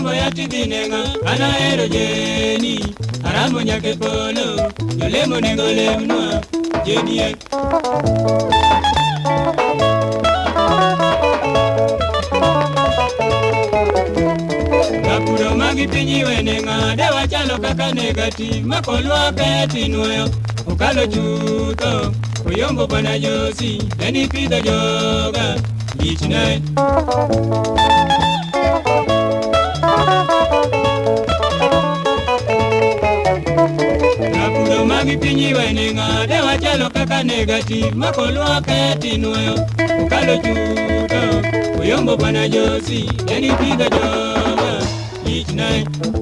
Sombo ya tidinenga ana ero jeni aramo nyake polo jolemo nego lemnwa jeni Kapuro magi pinyi wenenga dewa chalo kaka negati makolwa peti nuyo ukalo chuto uyombo bana josi deni pidho joga ichne Kapuro magi pinyi wenenga dewa chalo kaka negati makolwa peti nuyo ukalo chuto uyombo bana josi deni pidho joga each night.